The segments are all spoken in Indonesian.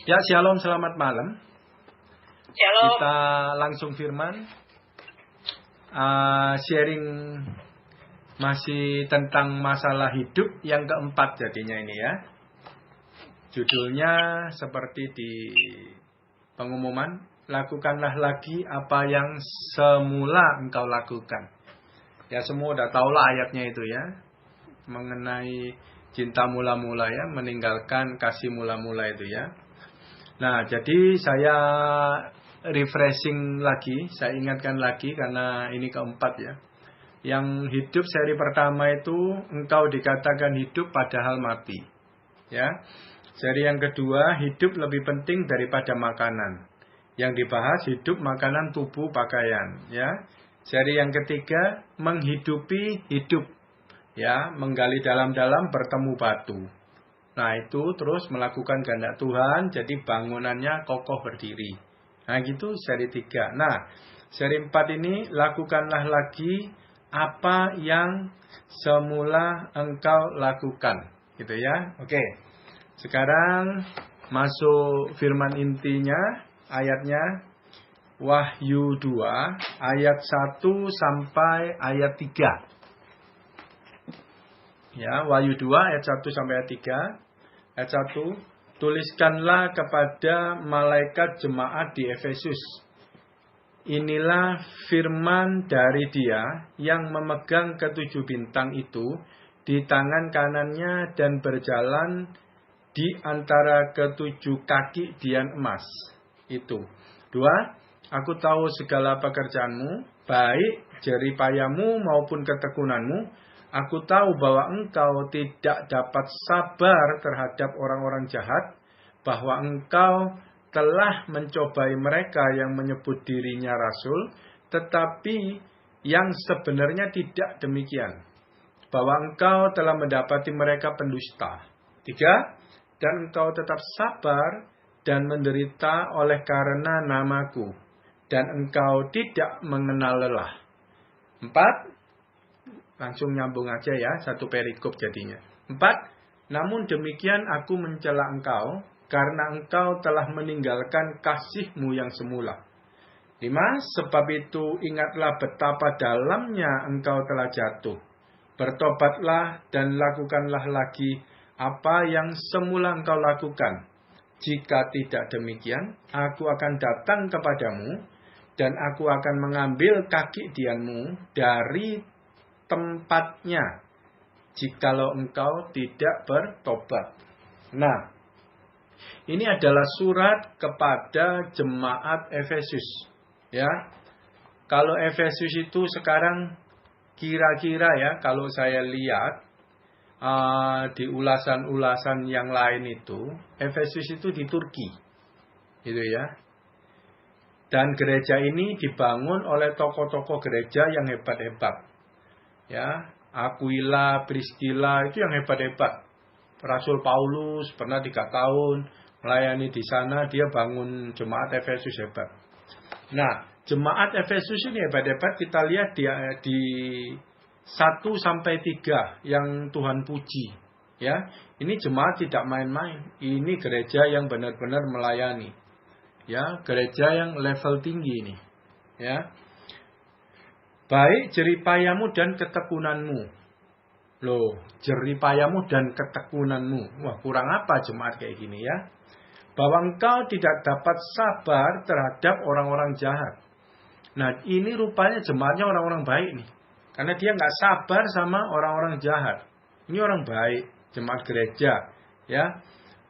Ya, shalom, selamat malam. Shalom. Kita langsung firman. Sharing masih tentang masalah hidup yang keempat jadinya ini ya. Judulnya seperti di pengumuman, lakukanlah lagi apa yang semula engkau lakukan. Ya, semua udah tahulah ayatnya itu ya. Mengenai cinta mula-mula ya, meninggalkan kasih mula-mula itu ya. Nah, jadi saya refreshing lagi, saya ingatkan lagi karena ini keempat ya. Yang hidup seri pertama itu engkau dikatakan hidup padahal mati. Ya. Seri yang kedua, hidup lebih penting daripada makanan. Yang dibahas hidup makanan tubuh pakaian, ya. Seri yang ketiga, menghidupi hidup. Ya, menggali dalam-dalam bertemu batu. Nah itu terus melakukan kehendak Tuhan, jadi bangunannya kokoh berdiri. Nah gitu seri 3. Nah seri 4 ini lakukanlah lagi apa yang semula engkau lakukan. Gitu ya. Oke. Sekarang masuk firman intinya, ayatnya Wahyu 2 ayat 1 sampai ayat 3. Ya, Wahyu 2 ayat 1 sampai ayat 3. Ayat 1, tuliskanlah kepada malaikat jemaat di Efesus. Inilah firman dari Dia yang memegang ketujuh bintang itu di tangan kanannya dan berjalan di antara ketujuh kaki dian emas. Itu. 2, aku tahu segala pekerjaanmu, baik jeripayamu maupun ketekunanmu. Aku tahu bahwa engkau tidak dapat sabar terhadap orang-orang jahat, bahwa engkau telah mencobai mereka yang menyebut dirinya rasul, tetapi yang sebenarnya tidak demikian, bahwa engkau telah mendapati mereka pendusta. 3, dan engkau tetap sabar dan menderita oleh karena namaku, dan engkau tidak mengenal lelah. 4, langsung nyambung aja ya, satu perikop jadinya. 4, namun demikian aku mencela engkau, karena engkau telah meninggalkan kasihmu yang semula. 5, sebab itu ingatlah betapa dalamnya engkau telah jatuh. Bertobatlah dan lakukanlah lagi apa yang semula engkau lakukan. Jika tidak demikian, aku akan datang kepadamu, dan aku akan mengambil kaki dianmu dari tempatnya, jikalau engkau tidak bertobat. Nah, ini adalah surat kepada jemaat Efesus. Ya, kalau Efesus itu sekarang kira-kira ya, kalau saya lihat di ulasan-ulasan yang lain itu, Efesus itu di Turki, gitu ya. Dan gereja ini dibangun oleh tokoh-tokoh gereja yang hebat-hebat. Ya, Aquila, Priscilla itu yang hebat-hebat. Rasul Paulus pernah 3 tahun melayani di sana, dia bangun jemaat Efesus hebat. Nah, jemaat Efesus ini hebat-hebat, kita lihat di 1 sampai 3 yang Tuhan puji. Ya, ini jemaat tidak main-main. Ini gereja yang benar-benar melayani. Ya, gereja yang level tinggi ini. Ya. Baik jeripayamu dan ketekunanmu. Loh, jeripayamu dan ketekunanmu. Wah, kurang apa jemaat kayak gini ya? Bahwa engkau tidak dapat sabar terhadap orang-orang jahat. Nah, ini rupanya jemaatnya orang-orang baik nih. Karena dia nggak sabar sama orang-orang jahat. Ini orang baik, jemaat gereja. Ya,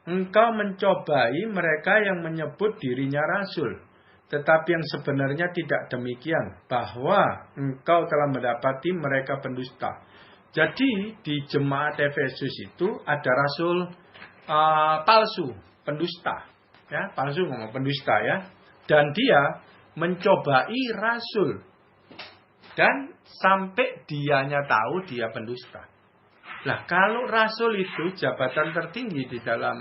engkau mencobai mereka yang menyebut dirinya rasul. Tetapi yang sebenarnya tidak demikian, bahwa engkau telah mendapati mereka pendusta. Jadi di jemaat Efesus itu ada rasul palsu, pendusta, ya, palsu ngomong pendusta ya, dan dia mencobai rasul, dan sampai dianya tahu dia pendusta. Nah, kalau rasul itu jabatan tertinggi di dalam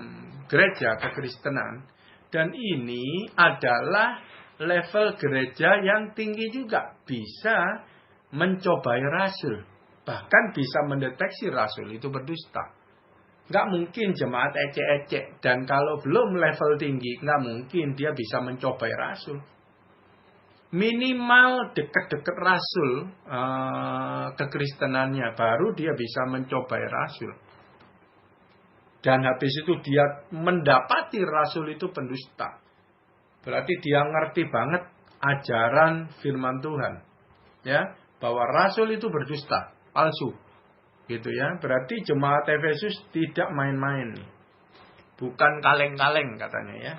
gereja kekristenan, dan ini adalah level gereja yang tinggi juga, bisa mencobai rasul, bahkan bisa mendeteksi rasul itu berdusta. Nggak mungkin jemaat ecek-ecek. Dan kalau belum level tinggi, nggak mungkin dia bisa mencobai rasul. Minimal dekat-dekat rasul kekristenannya, baru dia bisa mencobai rasul. Dan habis itu dia mendapati rasul itu pendusta. Berarti dia ngerti banget ajaran firman Tuhan. Ya, bahwa rasul itu berdusta, palsu. Gitu ya. Berarti jemaat Efesus tidak main-main nih. Bukan kaleng-kaleng katanya ya.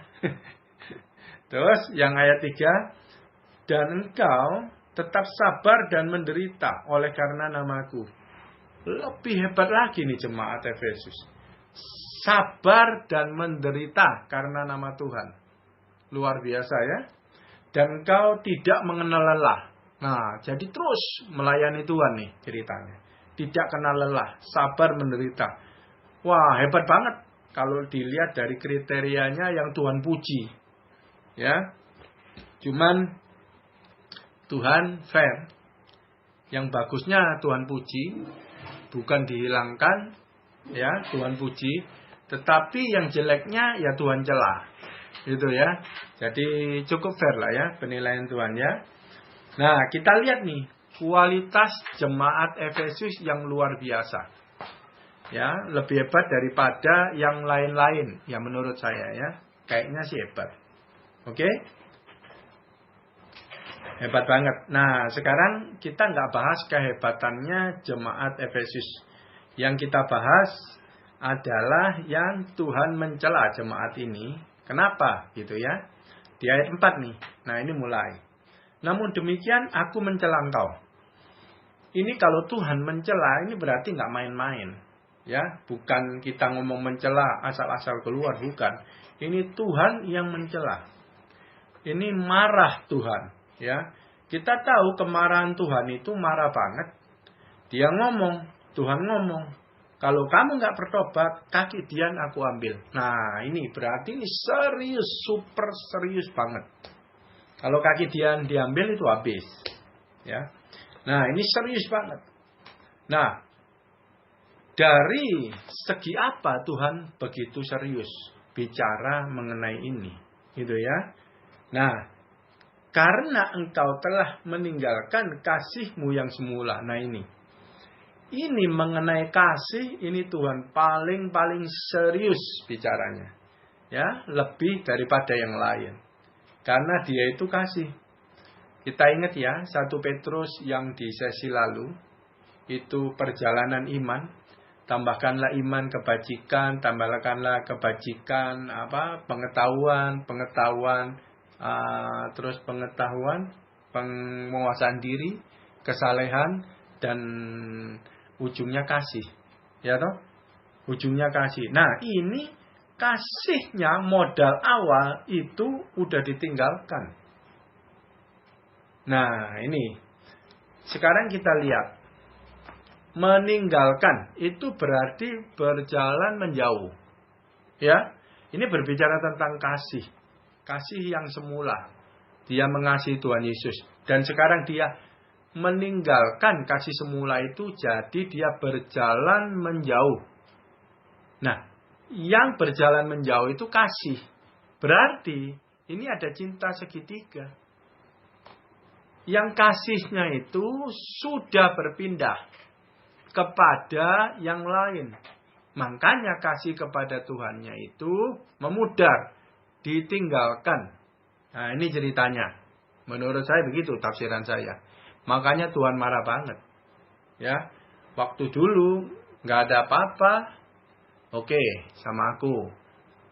Terus yang ayat 3, dan engkau tetap sabar dan menderita oleh karena namaku. Lebih hebat lagi nih jemaat Efesus. Sabar dan menderita karena nama Tuhan. Luar biasa ya. Dan engkau tidak mengenal lelah. Nah, jadi terus melayani Tuhan nih ceritanya. Tidak kenal lelah, sabar menderita. Wah, hebat banget kalau dilihat dari kriterianya yang Tuhan puji. Ya. Cuman Tuhan fair. Yang bagusnya Tuhan puji, bukan dihilangkan, ya, Tuhan puji, tetapi yang jeleknya ya Tuhan celah. Gitu ya. Jadi cukup fair lah ya penilaian Tuhan ya. Nah, kita lihat nih kualitas jemaat Efesus yang luar biasa. Ya, lebih hebat daripada yang lain-lain ya menurut saya ya. Kayaknya sih hebat. Oke? Hebat banget. Nah, sekarang kita nggak bahas kehebatannya jemaat Efesus. Yang kita bahas adalah yang Tuhan mencela jemaat ini. Kenapa? Gitu ya. Di ayat 4 nih. Nah, ini mulai. Namun demikian aku mencela engkau. Ini kalau Tuhan mencela, ini berarti nggak main-main. Ya, bukan kita ngomong mencela asal-asal keluar, bukan. Ini Tuhan yang mencela. Ini marah Tuhan. Ya, kita tahu kemarahan Tuhan itu marah banget. Dia ngomong, Tuhan ngomong, kalau kamu nggak bertobat, kaki Dian aku ambil. Nah, ini berarti ini serius, super serius banget. Kalau kaki Dian diambil itu habis. Ya. Nah, ini serius banget. Nah, dari segi apa Tuhan begitu serius bicara mengenai ini? Gitu ya. Nah, karena engkau telah meninggalkan kasihmu yang semula. Nah ini. Ini mengenai kasih, ini Tuhan paling serius bicaranya. Ya, lebih daripada yang lain. Karena dia itu kasih. Kita ingat ya, 1 Petrus yang di sesi lalu. Itu perjalanan iman. Tambahkanlah iman kebajikan. Tambahkanlah kebajikan. Pengetahuan. Terus pengetahuan. Penguasaan diri. Kesalehan. Dan ujungnya kasih. Ya toh? Ujungnya kasih. Nah ini. Kasihnya modal awal itu udah ditinggalkan. Nah ini. Sekarang kita lihat. Meninggalkan. Itu berarti berjalan menjauh. Ya. Ini berbicara tentang kasih. Kasih yang semula. Dia mengasihi Tuhan Yesus. Dan sekarang dia meninggalkan kasih semula itu. Jadi dia berjalan menjauh. Nah. Yang berjalan menjauh itu kasih. Berarti ini ada cinta segitiga. Yang kasihnya itu sudah berpindah kepada yang lain. Makanya kasih kepada Tuhannya itu memudar, ditinggalkan. Nah ini ceritanya. Menurut saya begitu tafsiran saya. Makanya Tuhan marah banget. Ya, waktu dulu nggak ada apa-apa. Oke, sama aku.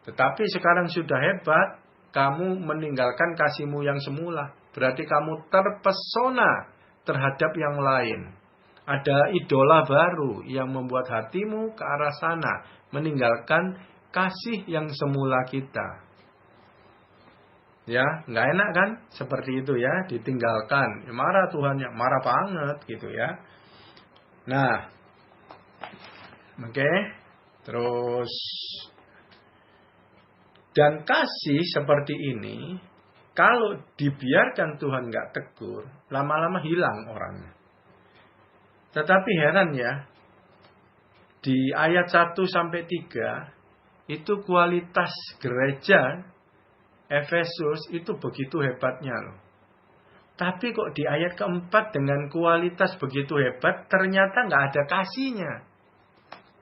Tetapi sekarang sudah hebat, kamu meninggalkan kasihmu yang semula. Berarti kamu terpesona terhadap yang lain. Ada idola baru yang membuat hatimu ke arah sana. Meninggalkan kasih yang semula kita. Ya, nggak enak kan? Seperti itu ya, ditinggalkan. Ya, marah Tuhan, ya, marah banget gitu ya. Nah, oke. Terus dan kasih seperti ini kalau dibiarkan Tuhan nggak tegur, lama-lama hilang orangnya. Tetapi heran ya, di ayat 1 sampai 3 itu kualitas gereja Efesus itu begitu hebatnya loh. Tapi kok di ayat keempat dengan kualitas begitu hebat ternyata nggak ada kasihnya.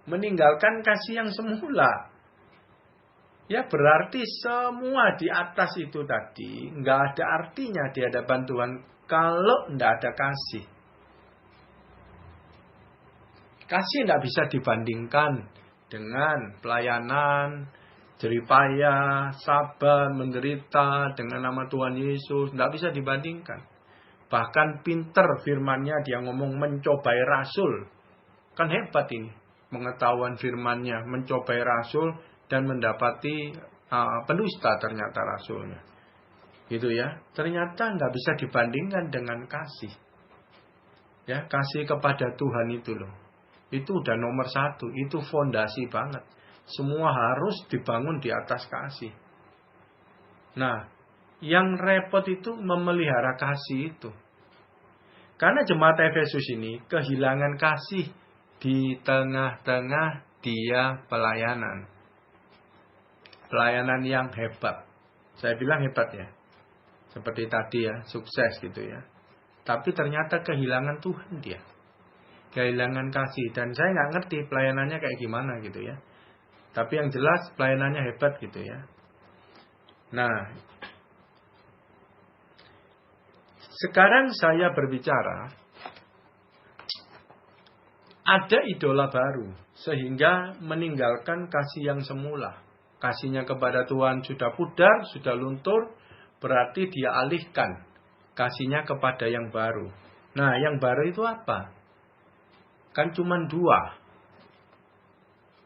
Meninggalkan kasih yang semula. Ya berarti semua di atas itu tadi nggak ada artinya di hadapan Tuhan kalau nggak ada kasih. Kasih nggak bisa dibandingkan dengan pelayanan, jeripaya, sabar, menderita dengan nama Tuhan Yesus. Nggak bisa dibandingkan. Bahkan pinter firman-Nya dia ngomong mencobai rasul. Kan hebat ini. Pengetahuan firman-Nya mencobai rasul dan mendapati pendusta ternyata rasulnya. Gitu ya. Ternyata nggak bisa dibandingkan dengan kasih. Ya, kasih kepada Tuhan itu loh. Itu udah nomor 1. Itu fondasi banget. Semua harus dibangun di atas kasih. Nah, yang repot itu memelihara kasih itu. Karena jemaat Efesus ini kehilangan kasih di tengah-tengah dia pelayanan. Pelayanan yang hebat. Saya bilang hebat ya. Seperti tadi ya, sukses gitu ya. Tapi ternyata kehilangan Tuhan dia. Kehilangan kasih. Dan saya nggak ngerti pelayanannya kayak gimana gitu ya. Tapi yang jelas pelayanannya hebat gitu ya. Nah, sekarang saya berbicara, ada idola baru, sehingga meninggalkan kasih yang semula. Kasihnya kepada Tuhan sudah pudar, sudah luntur, berarti dia alihkan kasihnya kepada yang baru. Nah, yang baru itu apa? Kan cuma 2.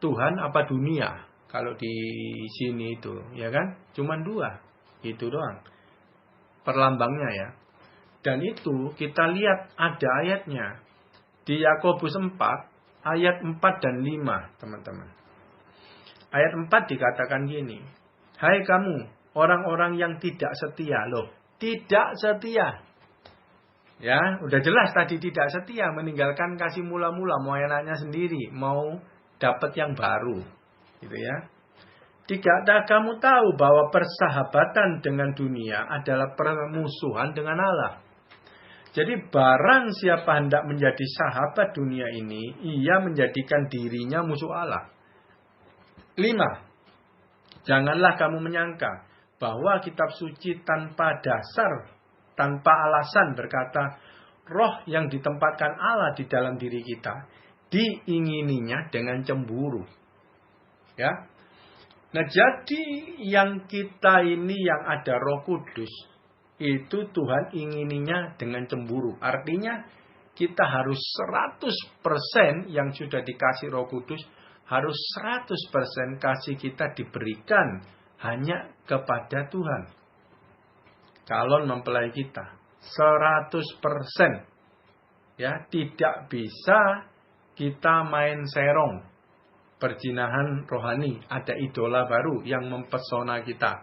Tuhan apa dunia? Kalau di sini itu, ya kan? Cuma 2. Itu doang. Perlambangnya ya. Dan itu kita lihat ada ayatnya. Di Yakobus 4, ayat 4 dan 5, teman-teman. Ayat 4 dikatakan gini. Hai kamu, orang-orang yang tidak setia. Loh, tidak setia. Ya, udah jelas tadi tidak setia. Meninggalkan kasih mula-mula. Mau enaknya sendiri. Mau dapat yang baru. Gitu ya. Tidakkah kamu tahu bahwa persahabatan dengan dunia adalah permusuhan dengan Allah? Jadi barang siapa hendak menjadi sahabat dunia ini, ia menjadikan dirinya musuh Allah. 5. Janganlah kamu menyangka bahwa kitab suci tanpa dasar, tanpa alasan berkata, roh yang ditempatkan Allah di dalam diri kita, diingininya dengan cemburu. Ya. Nah jadi yang kita ini yang ada Roh Kudus, itu Tuhan ingininya dengan cemburu. Artinya kita harus 100% yang sudah dikasih Roh Kudus, harus 100% kasih kita diberikan hanya kepada Tuhan. Calon mempelai kita 100%. Ya, tidak bisa kita main serong. Perjinahan rohani, ada idola baru yang mempesona kita.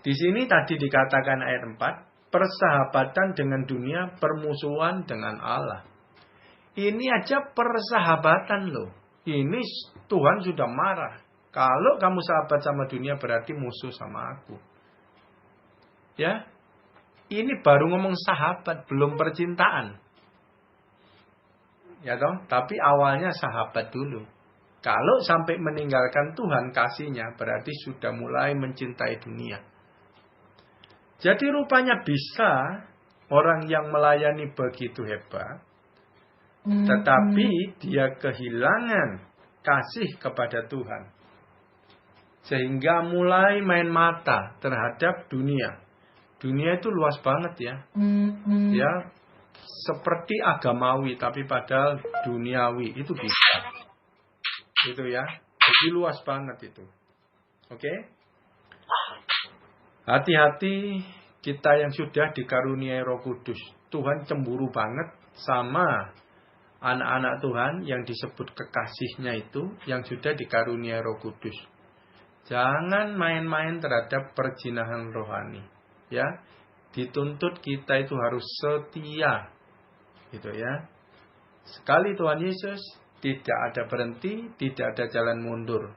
Di sini tadi dikatakan ayat 4, persahabatan dengan dunia, permusuhan dengan Allah. Ini aja persahabatan loh. Ini Tuhan sudah marah. Kalau kamu sahabat sama dunia berarti musuh sama aku. Ya. Ini baru ngomong sahabat, belum percintaan. Ya toh, tapi awalnya sahabat dulu. Kalau sampai meninggalkan Tuhan kasihnya berarti sudah mulai mencintai dunia. Jadi rupanya bisa orang yang melayani begitu hebat, tetapi dia kehilangan kasih kepada Tuhan. Sehingga mulai main mata terhadap dunia. Dunia itu luas banget ya. Ya, seperti agamawi tapi padahal duniawi itu bisa. Itu ya. Jadi luas banget itu. Oke? Hati-hati kita yang sudah dikaruniai Roh Kudus. Tuhan cemburu banget sama anak-anak Tuhan yang disebut kekasihnya itu, yang sudah dikaruniai Roh Kudus. Jangan main-main terhadap perjinahan rohani. Ya, dituntut kita itu harus setia. Gitu ya. Sekali Tuhan Yesus tidak ada berhenti, tidak ada jalan mundur.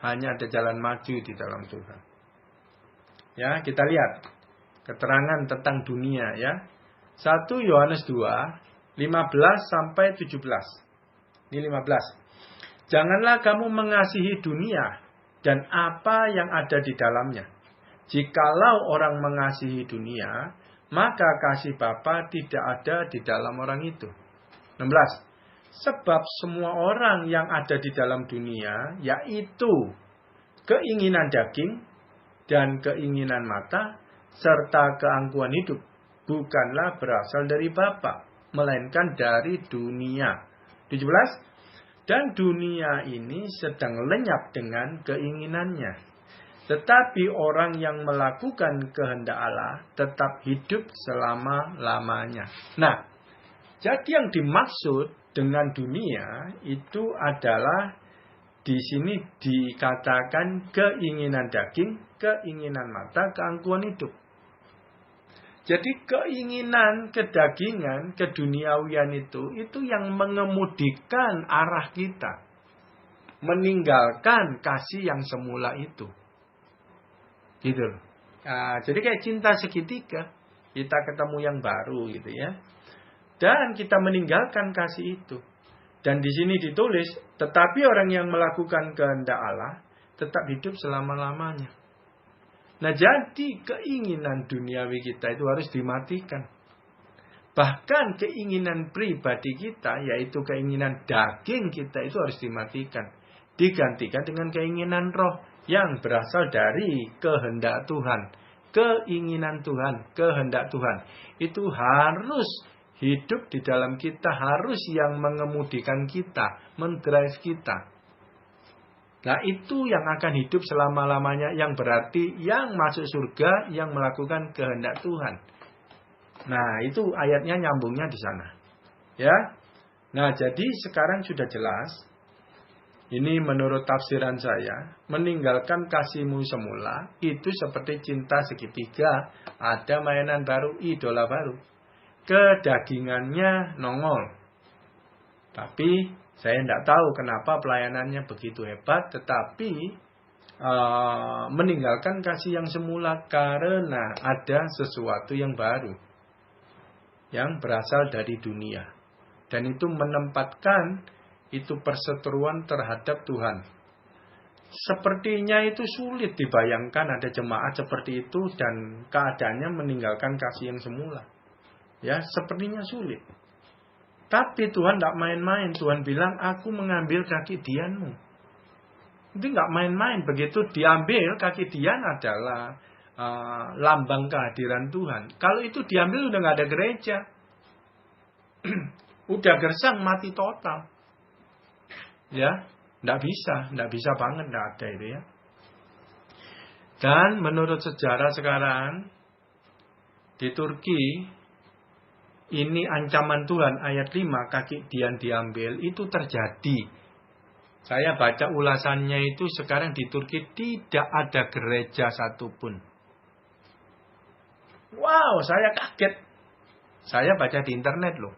Hanya ada jalan maju di dalam Tuhan. Ya, kita lihat keterangan tentang dunia ya. 1 Yohanes 2, 15 sampai 17. Ini 15. Janganlah kamu mengasihi dunia dan apa yang ada di dalamnya. Jikalau orang mengasihi dunia, maka kasih Bapa tidak ada di dalam orang itu. 16. Sebab semua orang yang ada di dalam dunia, yaitu keinginan daging dan keinginan mata, serta keangkuhan hidup, bukanlah berasal dari Bapa, melainkan dari dunia. 17. Dan dunia ini sedang lenyap dengan keinginannya. Tetapi orang yang melakukan kehendak Allah tetap hidup selama-lamanya. Nah, jadi yang dimaksud dengan dunia itu adalah di sini dikatakan keinginan daging, keinginan mata, keangkuhan hidup. Jadi keinginan kedagingan, keduniawian itu yang mengemudikan arah kita. Meninggalkan kasih yang semula itu. Gitu. Nah, jadi kayak cinta segitiga. Kita ketemu yang baru gitu ya. Dan kita meninggalkan kasih itu. Dan di sini ditulis, tetapi orang yang melakukan kehendak Allah tetap hidup selama-lamanya. Nah, jadi keinginan duniawi kita itu harus dimatikan. Bahkan keinginan pribadi kita, yaitu keinginan daging kita itu harus dimatikan. Digantikan dengan keinginan roh yang berasal dari kehendak Tuhan. Keinginan Tuhan, kehendak Tuhan. Itu harus hidup di dalam kita, harus yang mengemudikan kita, mendrive kita. Nah, itu yang akan hidup selama-lamanya, yang berarti yang masuk surga, yang melakukan kehendak Tuhan. Nah, itu ayatnya nyambungnya di sana. Ya. Nah, jadi sekarang sudah jelas. Ini menurut tafsiran saya, meninggalkan kasihmu semula, itu seperti cinta segitiga, ada mainan baru, idola baru. Kedagingannya nongol. Tapi saya tidak tahu kenapa pelayanannya begitu hebat, tetapi meninggalkan kasih yang semula karena ada sesuatu yang baru yang berasal dari dunia. Dan itu menempatkan itu perseteruan terhadap Tuhan. Sepertinya itu sulit dibayangkan ada jemaat seperti itu dan keadaannya meninggalkan kasih yang semula. Ya, sepertinya sulit. Tapi Tuhan tidak main-main. Tuhan bilang, aku mengambil kaki Dianmu. Itu tidak main-main. Begitu diambil, kaki Dian adalah lambang kehadiran Tuhan. Kalau itu diambil, udah nggak ada gereja. Udah gersang, mati total. Ya, tidak bisa banget, tidak ada itu ya. Dan menurut sejarah sekarang, di Turki, ini ancaman Tuhan ayat 5 kaki Dian diambil itu terjadi. Saya baca ulasannya itu sekarang di Turki tidak ada gereja satupun. Wow, saya kaget. Saya baca di internet loh.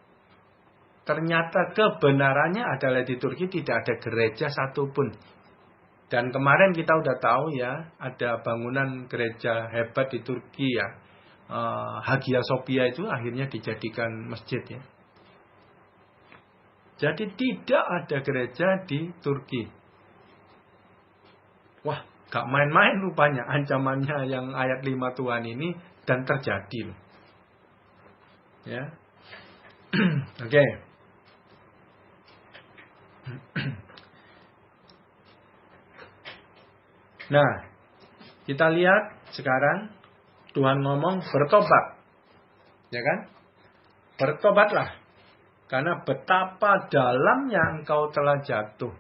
Ternyata kebenarannya adalah di Turki tidak ada gereja satupun. Dan kemarin kita udah tahu ya, ada bangunan gereja hebat di Turki ya. Hagia Sophia itu akhirnya dijadikan masjid ya. Jadi tidak ada gereja di Turki. Wah, gak main-main rupanya ancamannya yang ayat 5 Tuhan ini dan terjadi loh. Ya. Oke. Nah, kita lihat sekarang Tuhan ngomong bertobat. Ya kan? Bertobatlah. Karena betapa dalamnya engkau telah jatuh.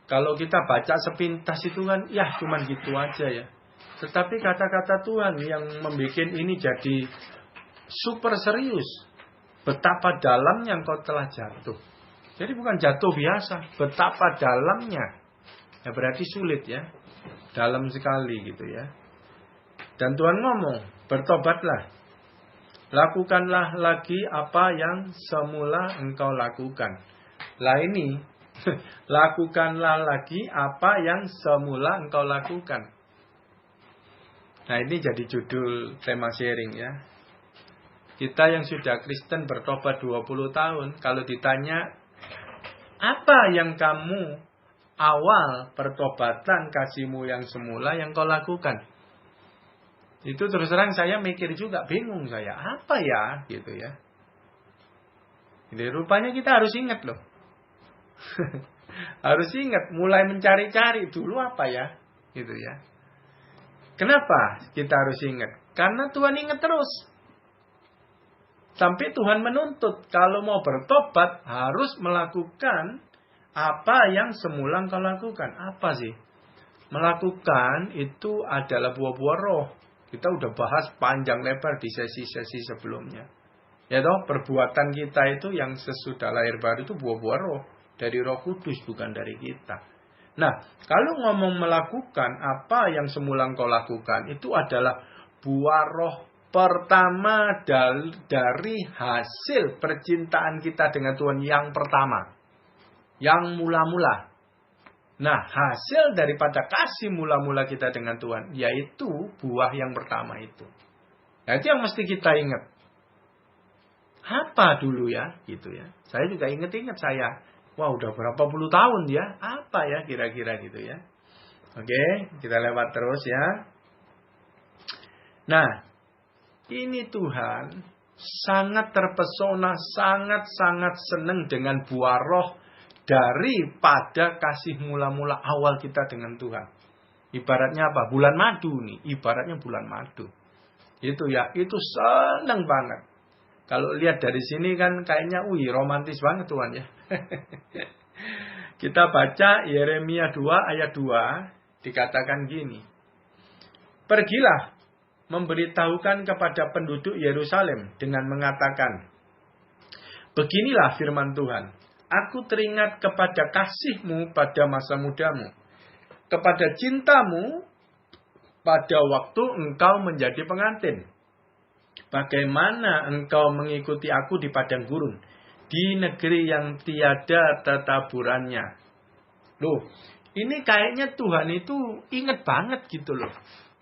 Kalau kita baca sepintas itu kan, ya cuman gitu aja ya. Tetapi kata-kata Tuhan yang membuat ini jadi super serius. Betapa dalamnya engkau telah jatuh. Jadi bukan jatuh biasa. Betapa dalamnya. Ya berarti sulit ya. Dalam sekali gitu ya. Dan Tuhan ngomong, bertobatlah. Lakukanlah lagi apa yang semula engkau lakukan. Lah ini, lakukanlah lagi apa yang semula engkau lakukan. Nah ini jadi judul tema sharing ya. Kita yang sudah Kristen bertobat 20 tahun, kalau ditanya, apa yang kamu awal pertobatan kasihmu yang semula yang kau lakukan? Itu terus terang saya mikir juga, bingung saya. Apa ya? Gitu ya. Jadi rupanya kita harus ingat loh. Harus ingat, mulai mencari-cari dulu apa ya, gitu ya. Kenapa kita harus ingat? Karena Tuhan ingat terus. Sampai Tuhan menuntut, kalau mau bertobat harus melakukan apa yang semula engkau lakukan. Apa sih? Melakukan itu adalah buah-buah roh. Kita udah bahas panjang lebar di sesi-sesi sebelumnya. Ya toh, perbuatan kita itu yang sesudah lahir baru itu buah-buah roh. Dari Roh Kudus, bukan dari kita. Nah, kalau ngomong melakukan apa yang semula engkau lakukan, itu adalah buah roh pertama dari hasil percintaan kita dengan Tuhan yang pertama. Yang mula-mula. Nah, hasil daripada kasih mula-mula kita dengan Tuhan, yaitu buah yang pertama itu. Nah, itu yang mesti kita ingat. Apa dulu ya, gitu ya. Saya juga ingat-ingat saya. Wah, udah berapa puluh tahun ya? Apa ya kira-kira gitu ya. Oke, kita lewat terus ya. Nah, ini Tuhan sangat terpesona, sangat-sangat senang dengan buah roh daripada kasih mula-mula awal kita dengan Tuhan. Ibaratnya apa? Bulan madu nih, ibaratnya bulan madu. Itu ya, itu senang banget. Kalau lihat dari sini kan kayaknya romantis banget Tuhan ya. Kita baca Yeremia 2 ayat 2 dikatakan gini. Pergilah memberitahukan kepada penduduk Yerusalem dengan mengatakan, beginilah firman Tuhan, aku teringat kepada kasihmu pada masa mudamu, kepada cintamu pada waktu engkau menjadi pengantin. Bagaimana engkau mengikuti aku di padang gurun, di negeri yang tiada tataburannya. Loh, ini kayaknya Tuhan itu ingat banget gitu loh.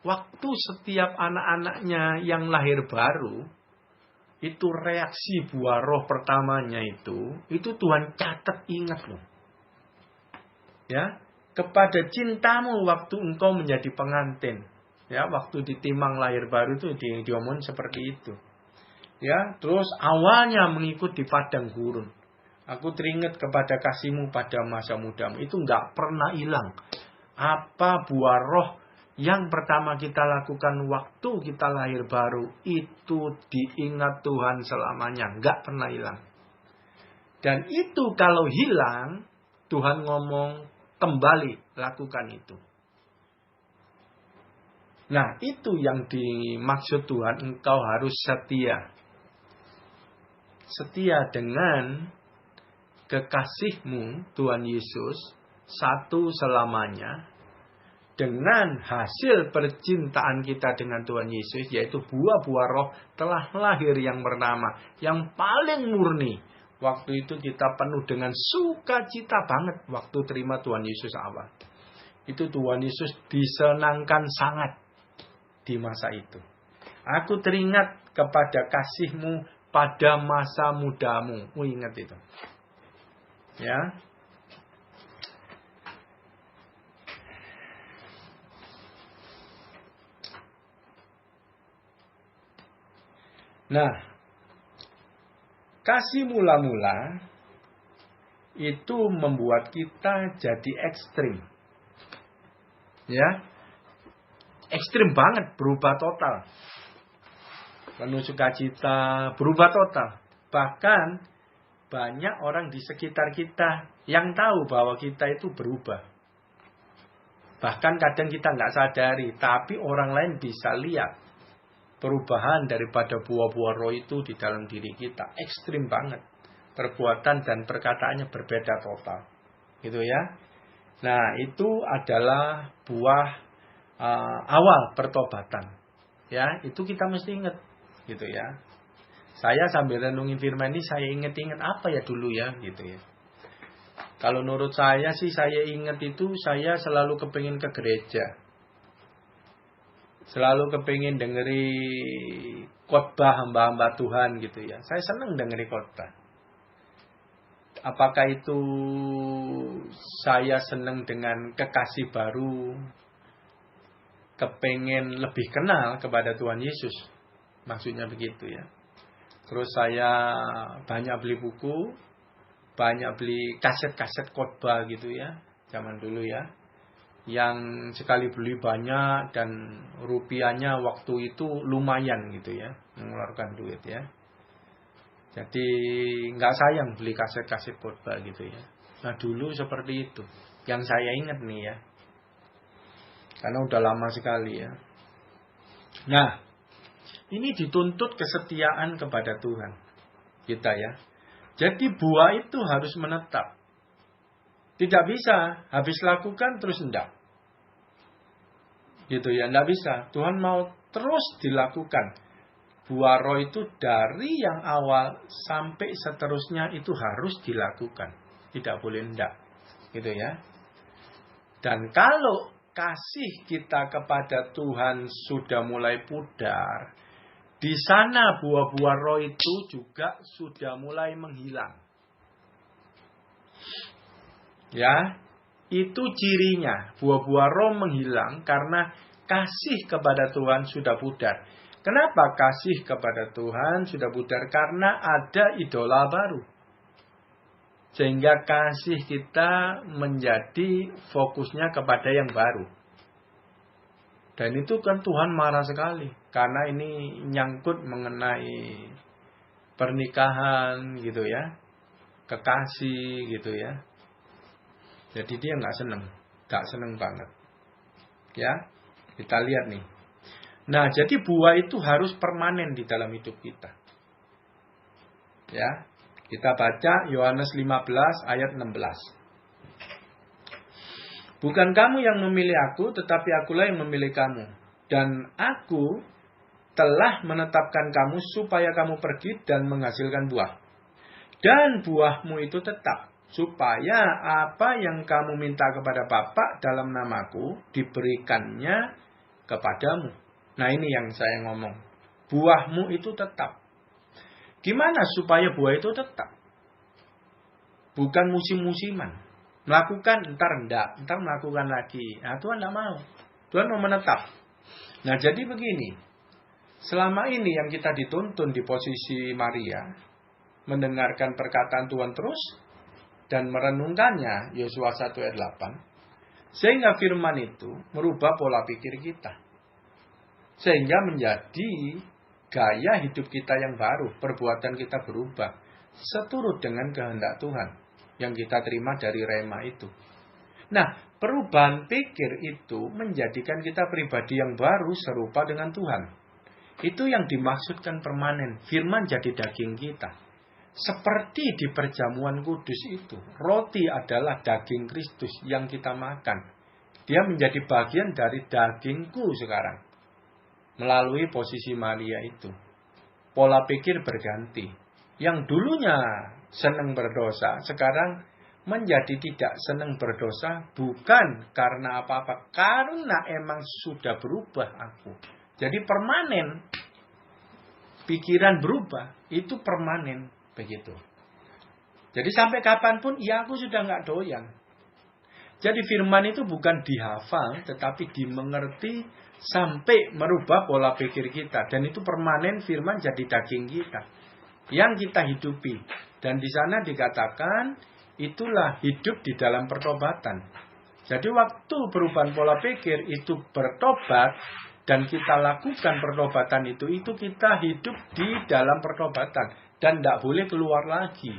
Waktu setiap anak-anaknya yang lahir baru, itu reaksi buah roh pertamanya itu Tuhan catat, ingat loh. Ya, kepada cintamu waktu engkau menjadi pengantin. Ya, waktu ditimang lahir baru itu diomong seperti itu. Ya, terus awalnya mengikut di padang gurun. Aku teringat kepada kasihmu pada masa mudamu. Itu nggak pernah hilang. Apa buah roh yang pertama kita lakukan waktu kita lahir baru, itu diingat Tuhan selamanya. Nggak pernah hilang. Dan itu kalau hilang, Tuhan ngomong, kembali lakukan itu. Nah, itu yang dimaksud Tuhan, engkau harus setia. Setia dengan kekasihmu, Tuhan Yesus, satu selamanya, dengan hasil percintaan kita dengan Tuhan Yesus, yaitu buah-buah roh telah lahir yang pertama, yang paling murni. Waktu itu kita penuh dengan sukacita banget waktu terima Tuhan Yesus awal. Itu Tuhan Yesus disenangkan sangat di masa itu. Aku teringat kepada kasihmu pada masa mudamu. Ingat itu. Ya. Nah, kasih mula-mula itu membuat kita jadi ekstrim. Ya. Ekstrim banget, berubah total. Penuh sukacita, berubah total. Bahkan banyak orang di sekitar kita yang tahu bahwa kita itu berubah. Bahkan kadang kita nggak sadari, tapi orang lain bisa lihat perubahan daripada buah-buah roh itu di dalam diri kita. Ekstrim banget. Perbuatan dan perkataannya berbeda total. Gitu ya. Nah, itu adalah buah awal pertobatan. Ya, itu kita mesti ingat. Gitu ya. Saya sambil renungin firman ini, saya ingat-ingat apa ya dulu ya, gitu ya. Kalau menurut saya sih, saya ingat itu, saya selalu kepingin ke gereja. Selalu kepingin dengeri khotbah hamba-hamba Tuhan gitu ya. Saya senang dengeri khotbah. Apakah itu saya senang dengan kekasih baru, kepingin lebih kenal kepada Tuhan Yesus. Maksudnya begitu ya. Terus saya banyak beli buku, banyak beli kaset-kaset khotbah gitu ya. Zaman dulu ya. Yang sekali beli banyak dan rupiahnya waktu itu lumayan gitu ya, mengeluarkan duit ya. Jadi nggak sayang beli kaset-kaset khotbah gitu ya. Nah dulu seperti itu, yang saya ingat nih ya, karena udah lama sekali ya. Nah ini dituntut kesetiaan kepada Tuhan kita ya. Jadi buah itu harus menetap. Tidak bisa habis lakukan terus enggak. Gitu ya, enggak bisa. Tuhan mau terus dilakukan. Buah roh itu dari yang awal sampai seterusnya itu harus dilakukan. Tidak boleh enggak. Gitu ya. Dan kalau kasih kita kepada Tuhan sudah mulai pudar, di sana buah-buah roh itu juga sudah mulai menghilang. Ya, itu cirinya. Buah-buah roh menghilang karena kasih kepada Tuhan sudah pudar. Kenapa kasih kepada Tuhan sudah pudar? Karena ada idola baru. Sehingga kasih kita menjadi fokusnya kepada yang baru. Dan itu kan Tuhan marah sekali. Karena ini nyangkut mengenai pernikahan gitu ya. Kekasih gitu ya. Jadi dia nggak seneng banget. Ya, kita lihat nih. Nah, jadi buah itu harus permanen di dalam hidup kita. Ya, kita baca Yohanes 15 ayat 16. Bukan kamu yang memilih aku, tetapi akulah yang memilih kamu. Dan aku telah menetapkan kamu supaya kamu pergi dan menghasilkan buah. Dan buahmu itu tetap. Supaya apa yang kamu minta kepada Bapa dalam namaku diberikannya kepadamu. Nah ini yang saya ngomong. Buahmu itu tetap. Gimana supaya buah itu tetap? Bukan musim-musiman. Melakukan entar melakukan lagi. Nah Tuhan tidak mau. Tuhan mau menetap. Nah jadi begini. Selama ini yang kita dituntun di posisi Maria, mendengarkan perkataan Tuhan terus, dan merenungkannya, Yosua 1 ayat 8. Sehingga firman itu merubah pola pikir kita. Sehingga menjadi gaya hidup kita yang baru. Perbuatan kita berubah. Seturut dengan kehendak Tuhan. Yang kita terima dari rema itu. Nah, perubahan pikir itu menjadikan kita pribadi yang baru serupa dengan Tuhan. Itu yang dimaksudkan permanen. Firman jadi daging kita. Seperti di perjamuan kudus itu, roti adalah daging Kristus yang kita makan. Dia menjadi bagian dari dagingku sekarang. Melalui posisi Maria itu. Pola pikir berganti. Yang dulunya senang berdosa, sekarang menjadi tidak senang berdosa. Bukan karena apa-apa. Karena emang sudah berubah aku. Jadi permanen. Pikiran berubah. Itu permanen. Begitu. Jadi sampai kapanpun, ya aku sudah nggak doyan. Jadi firman itu bukan dihafal, tetapi dimengerti sampai merubah pola pikir kita. Dan itu permanen firman jadi daging kita. Yang kita hidupi. Dan di sana dikatakan, itulah hidup di dalam pertobatan. Jadi waktu perubahan pola pikir itu bertobat, dan kita lakukan pertobatan itu kita hidup di dalam pertobatan. Dan tidak boleh keluar lagi.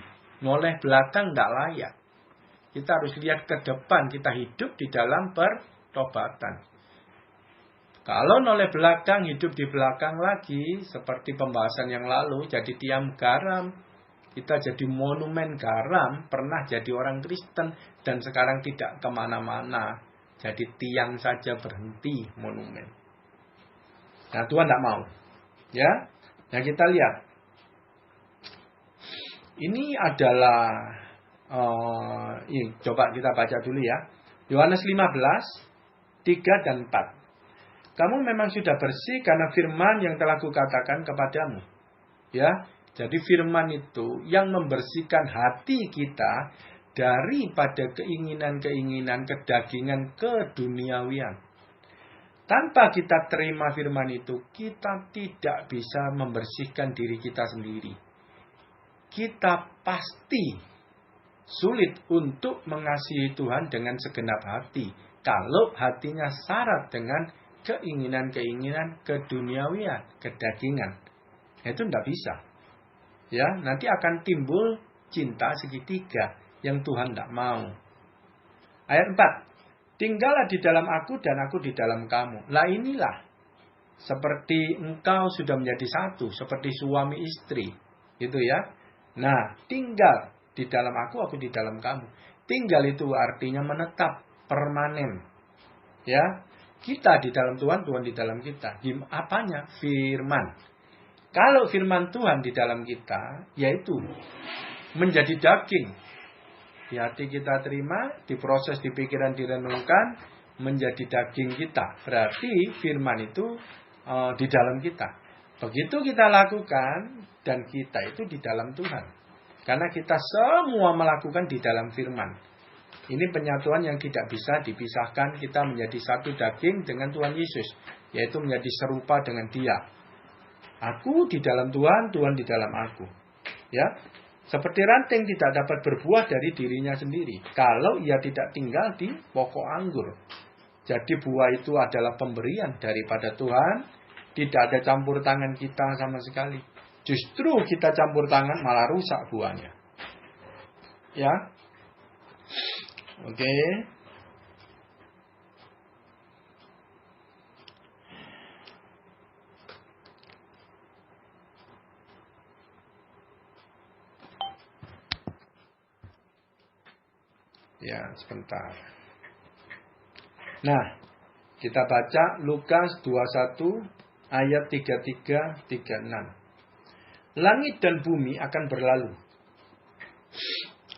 Noleh belakang tidak layak. Kita harus lihat ke depan. Kita hidup di dalam pertobatan. Kalau noleh belakang, hidup di belakang lagi. Seperti pembahasan yang lalu. Jadi tiang garam. Kita jadi monumen garam. Pernah jadi orang Kristen. Dan sekarang tidak kemana-mana. Jadi tiang saja berhenti monumen. Nah Tuhan tidak mau. Ya. Nah kita lihat. Ini adalah Coba kita baca dulu ya. Yohanes 15, 3 dan 4. Kamu memang sudah bersih karena firman yang telah kukatakan kepadamu. Ya, jadi firman itu yang membersihkan hati kita daripada keinginan-keinginan kedagingan keduniawian. Tanpa kita terima firman itu, kita tidak bisa membersihkan diri kita sendiri. Kita pasti sulit untuk mengasihi Tuhan dengan segenap hati. Kalau hatinya syarat dengan keinginan-keinginan keduniawian, kedagingan. Itu tidak bisa. Ya, nanti akan timbul cinta segitiga yang Tuhan tidak mau. Ayat 4. Tinggallah di dalam aku dan aku di dalam kamu. Lah inilah. Seperti engkau sudah menjadi satu. Seperti suami istri. Gitu ya. Nah, tinggal di dalam aku di dalam kamu. Tinggal itu artinya menetap. Permanen. Ya. Kita di dalam Tuhan, Tuhan di dalam kita. Apanya? Firman. Kalau firman Tuhan di dalam kita, yaitu menjadi daging. Di hati kita terima, diproses di pikiran direnungkan, menjadi daging kita. Berarti firman itu di dalam kita. Begitu kita lakukan, dan kita itu di dalam Tuhan. Karena kita semua melakukan di dalam firman. Ini penyatuan yang tidak bisa dipisahkan. Kita menjadi satu daging dengan Tuhan Yesus. Yaitu menjadi serupa dengan Dia. Aku di dalam Tuhan, Tuhan di dalam aku. Ya. Seperti ranting tidak dapat berbuah dari dirinya sendiri. Kalau ia tidak tinggal di pokok anggur. Jadi buah itu adalah pemberian daripada Tuhan. Tidak ada campur tangan kita sama sekali. Justru kita campur tangan malah rusak buahnya. Ya. Oke. Ya, sebentar. Nah, kita baca Lukas 21 ayat 33-36. Langit dan bumi akan berlalu.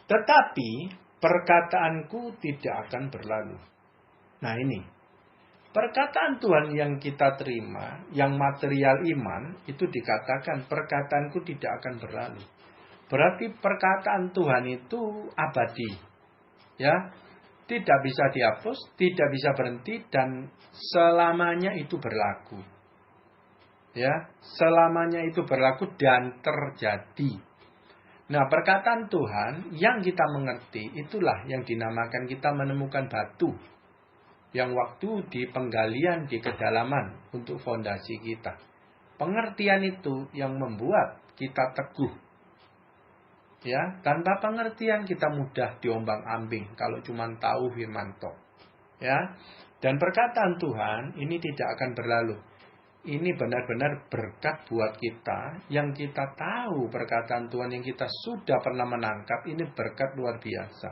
Tetapi perkataanku tidak akan berlalu. Nah ini. Perkataan Tuhan yang kita terima, yang material iman, itu dikatakan perkataanku tidak akan berlalu. Berarti perkataan Tuhan itu abadi. Ya, tidak bisa dihapus, tidak bisa berhenti, dan selamanya itu berlaku. Ya, selamanya itu berlaku dan terjadi. Nah, perkataan Tuhan yang kita mengerti, itulah yang dinamakan kita menemukan batu. Yang waktu di penggalian, di kedalaman untuk fondasi kita. Pengertian itu yang membuat kita teguh. Ya, tanpa pengertian kita mudah diombang-ambing kalau cuma tahu firman toh. Ya. Dan perkataan Tuhan ini tidak akan berlalu. Ini benar-benar berkat buat kita yang kita tahu perkataan Tuhan yang kita sudah pernah menangkap, ini berkat luar biasa.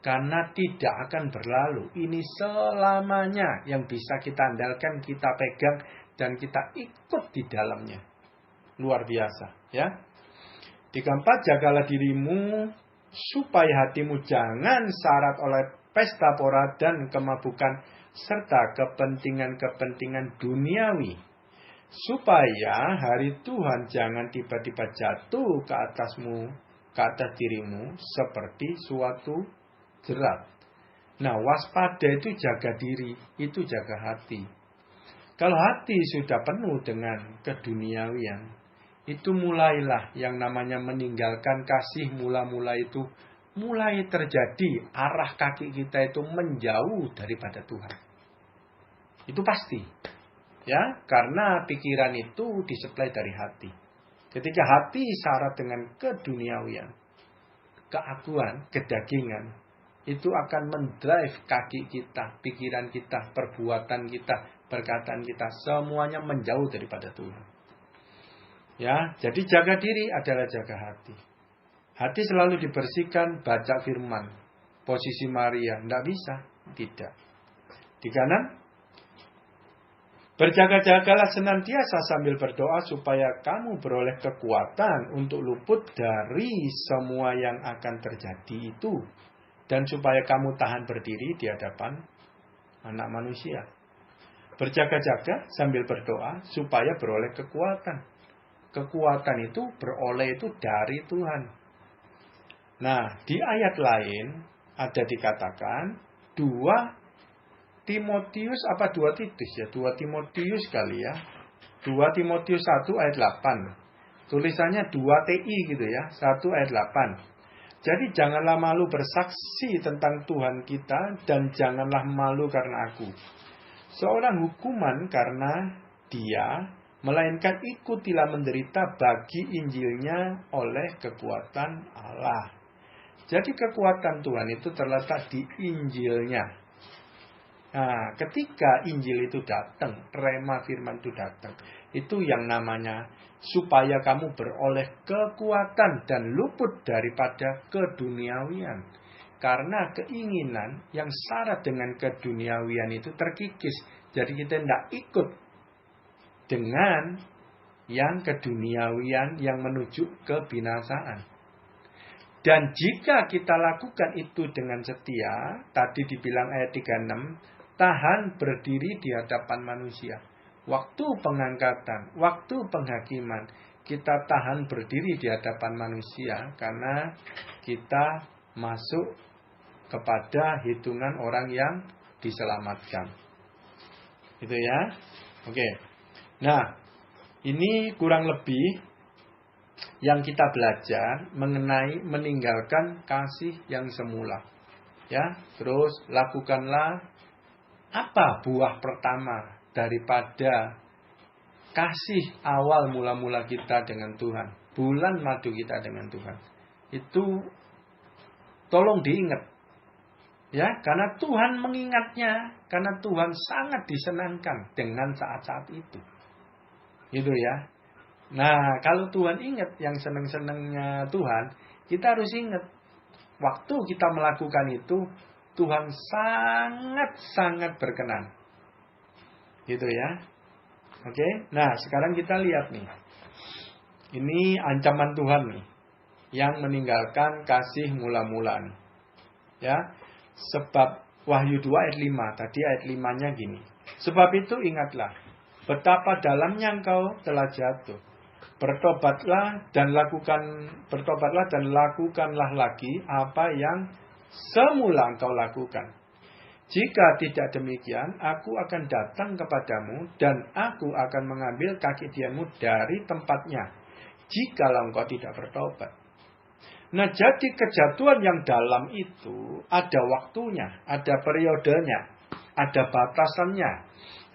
Karena tidak akan berlalu. Ini selamanya yang bisa kita andalkan, kita pegang dan kita ikut di dalamnya. Luar biasa, ya. Di keempat, jagalah dirimu supaya hatimu jangan syarat oleh pesta pora dan kemabukan serta kepentingan-kepentingan duniawi. Supaya hari Tuhan jangan tiba-tiba jatuh ke atasmu, ke atas dirimu seperti suatu jerat. Nah, waspada itu jaga diri, itu jaga hati. Kalau hati sudah penuh dengan keduniawian, itu mulailah yang namanya meninggalkan kasih mula-mula itu mulai terjadi. Arah kaki kita itu menjauh daripada Tuhan. Itu pasti. Ya, karena pikiran itu disuplai dari hati. Ketika hati syarat dengan keduniawian, keakuan, kedagingan, itu akan mendrive kaki kita, pikiran kita, perbuatan kita, perkataan kita, semuanya menjauh daripada Tuhan. Ya, jadi jaga diri adalah jaga hati. Hati selalu dibersihkan, baca firman. Posisi Maria, tidak bisa, tidak. Di kanan, Berjaga-jagalah senantiasa sambil berdoa supaya kamu beroleh kekuatan untuk luput dari semua yang akan terjadi itu. Dan supaya kamu tahan berdiri di hadapan anak manusia. Berjaga-jaga sambil berdoa supaya beroleh kekuatan. Kekuatan itu beroleh itu dari Tuhan. Nah, di ayat lain ada dikatakan 2 Timotius apa 2 Titus ya? 2 Timotius kali ya. 2 Timotius 1 ayat 8. Tulisannya 2 TI gitu ya. 1 ayat 8. Jadi janganlah malu bersaksi tentang Tuhan kita dan janganlah malu karena aku. Seorang hukuman karena dia, melainkan ikutilah menderita bagi Injilnya oleh kekuatan Allah. Jadi kekuatan Tuhan itu terletak di Injilnya. Nah, ketika Injil itu datang, rema firman itu datang, itu yang namanya supaya kamu beroleh kekuatan dan luput daripada keduniawian. Karena keinginan yang syarat dengan keduniawian itu terkikis. Jadi kita tidak ikut dengan yang keduniawian yang menuju kebinasaan. Dan jika kita lakukan itu dengan setia, tadi dibilang ayat 36, tahan berdiri di hadapan manusia. Waktu pengangkatan, waktu penghakiman, kita tahan berdiri di hadapan manusia karena kita masuk kepada hitungan orang yang diselamatkan. Gitu ya. Oke. Nah, ini kurang lebih yang kita belajar mengenai meninggalkan kasih yang semula. Ya, terus lakukanlah apa buah pertama daripada kasih awal mula-mula kita dengan Tuhan, bulan madu kita dengan Tuhan. Itu tolong diingat. Ya, karena Tuhan mengingatnya, karena Tuhan sangat disenangkan dengan saat-saat itu. Gitu ya. Nah, kalau Tuhan ingat yang senang-senangnya Tuhan, kita harus ingat waktu kita melakukan itu Tuhan sangat-sangat berkenan. Gitu ya. Oke. Nah, sekarang kita lihat nih. Ini ancaman Tuhan nih. Yang meninggalkan kasih mula-mula nih. Ya. Sebab Wahyu 2 ayat 5. Tadi ayat 5-nya gini. Sebab itu ingatlah. Betapa dalamnya engkau telah jatuh. Bertobatlah dan lakukanlah lagi apa yang semula engkau lakukan. Jika tidak demikian, aku akan datang kepadamu dan aku akan mengambil kaki dianmu dari tempatnya. Jikalau engkau tidak bertobat. Nah, jadi kejatuhan yang dalam itu ada waktunya, ada periodenya, ada batasannya.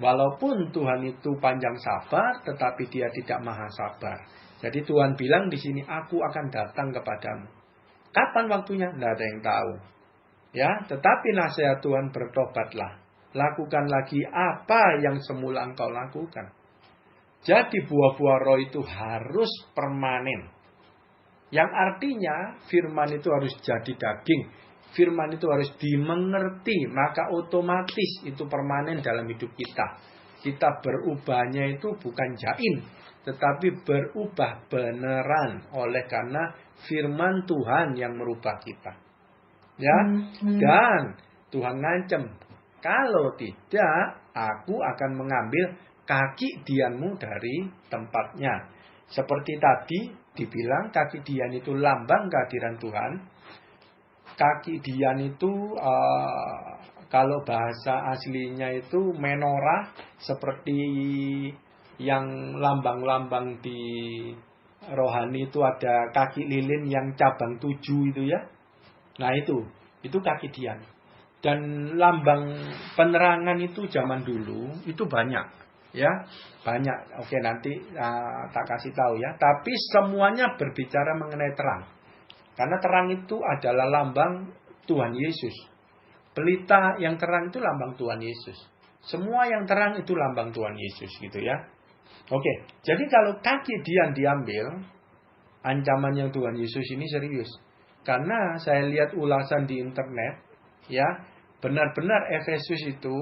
Walaupun Tuhan itu panjang sabar, tetapi Dia tidak maha sabar. Jadi Tuhan bilang di sini, aku akan datang kepadamu. Kapan waktunya? Tidak ada yang tahu. Ya, tetapi nasihat Tuhan, bertobatlah. Lakukan lagi apa yang semula engkau lakukan. Jadi buah-buah roh itu harus permanen. Yang artinya firman itu harus jadi daging. Firman itu harus dimengerti. Maka otomatis itu permanen dalam hidup kita. Kita berubahnya itu bukan jaim, tetapi berubah beneran oleh karena firman Tuhan yang merubah kita. Ya, dan Tuhan ngancem, kalau tidak, aku akan mengambil kaki dianmu dari tempatnya. Seperti tadi dibilang kaki dian itu lambang kehadiran Tuhan. Kaki dian itu kalau bahasa aslinya itu menorah, seperti yang lambang-lambang di rohani itu ada kaki lilin yang cabang 7 itu ya. Nah itu kaki dian. Dan lambang penerangan itu zaman dulu itu banyak, ya banyak. Oke, nanti tak kasih tahu ya. Tapi semuanya berbicara mengenai terang, karena terang itu adalah lambang Tuhan Yesus. Pelita yang terang itu lambang Tuhan Yesus. Semua yang terang itu lambang Tuhan Yesus, gitu ya. Oke, jadi kalau kaki dian diambil, ancamannya Tuhan Yesus ini serius. Karena saya lihat ulasan di internet, ya, benar-benar Efesus itu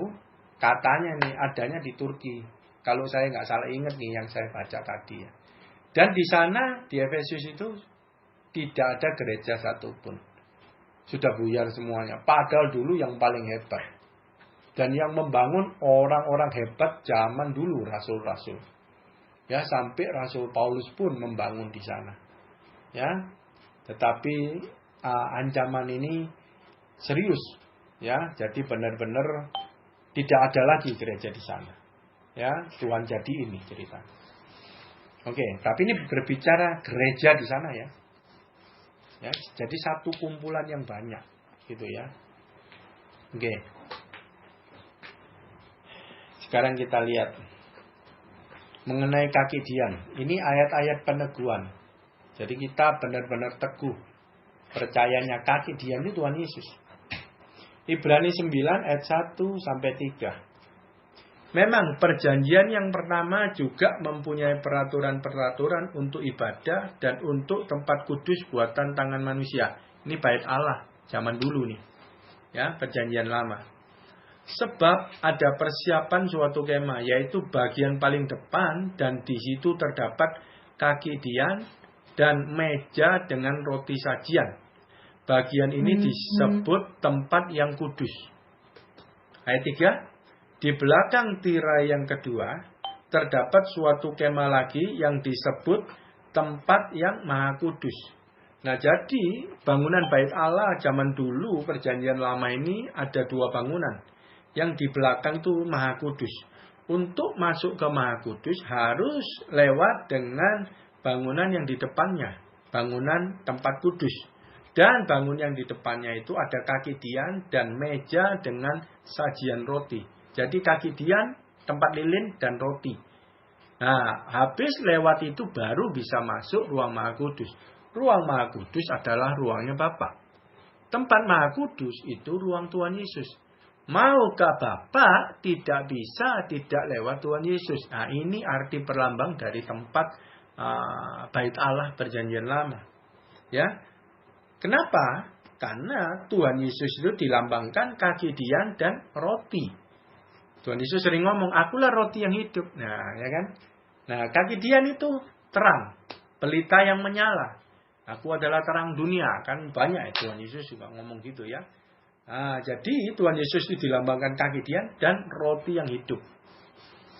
katanya nih adanya di Turki. Kalau saya nggak salah ingat nih yang saya baca tadi ya. Dan di sana di Efesus itu tidak ada gereja satupun. Sudah buyar semuanya. Padahal dulu yang paling hebat. Dan yang membangun orang-orang hebat zaman dulu, rasul-rasul. Ya, sampai Rasul Paulus pun membangun di sana. Ya. Tetapi ancaman ini serius. Ya, jadi benar-benar tidak ada lagi gereja di sana. Ya, Tuhan jadi ini cerita. Oke, tapi ini berbicara gereja di sana ya. Ya, jadi satu kumpulan yang banyak gitu ya. Oke. Sekarang kita lihat mengenai kaki Dian. Ini ayat-ayat peneguhan. Jadi kita benar-benar teguh percayanya kaki Dian itu Tuhan Yesus. Ibrani 9 ayat 1 sampai 3. Memang perjanjian yang pertama juga mempunyai peraturan-peraturan untuk ibadah dan untuk tempat kudus buatan tangan manusia. Ini bait Allah zaman dulu nih. Ya, perjanjian lama. Sebab ada persiapan suatu kemah, yaitu bagian paling depan dan di situ terdapat kaki Dian dan meja dengan roti sajian. Bagian ini disebut tempat yang kudus. Ayat 3. Di belakang tirai yang kedua, terdapat suatu kemah lagi yang disebut tempat yang maha kudus. Nah, jadi bangunan bait Allah zaman dulu, perjanjian lama ini ada dua bangunan. Yang di belakang itu maha kudus. Untuk masuk ke maha kudus harus lewat dengan bangunan yang di depannya. Bangunan tempat kudus. Dan bangunan yang di depannya itu ada kaki Dian dan meja dengan sajian roti. Jadi kaki Dian, tempat lilin, dan roti. Nah, habis lewat itu baru bisa masuk ruang Maha Kudus. Ruang Maha Kudus adalah ruangnya Bapa. Tempat Maha Kudus itu ruang Tuhan Yesus. Mau ke Bapa tidak bisa tidak lewat Tuhan Yesus. Nah, ini arti perlambang dari tempat bait Allah perjanjian lama. Ya, kenapa? Karena Tuhan Yesus itu dilambangkan kaki Dian dan roti. Tuhan Yesus sering ngomong, akulah roti yang hidup. Nah, ya kan? Nah, kaki Dian itu terang. Pelita yang menyala. Aku adalah terang dunia. Kan banyak ya Tuhan Yesus juga ngomong gitu ya. Nah, jadi Tuhan Yesus itu dilambangkan kaki Dian dan roti yang hidup.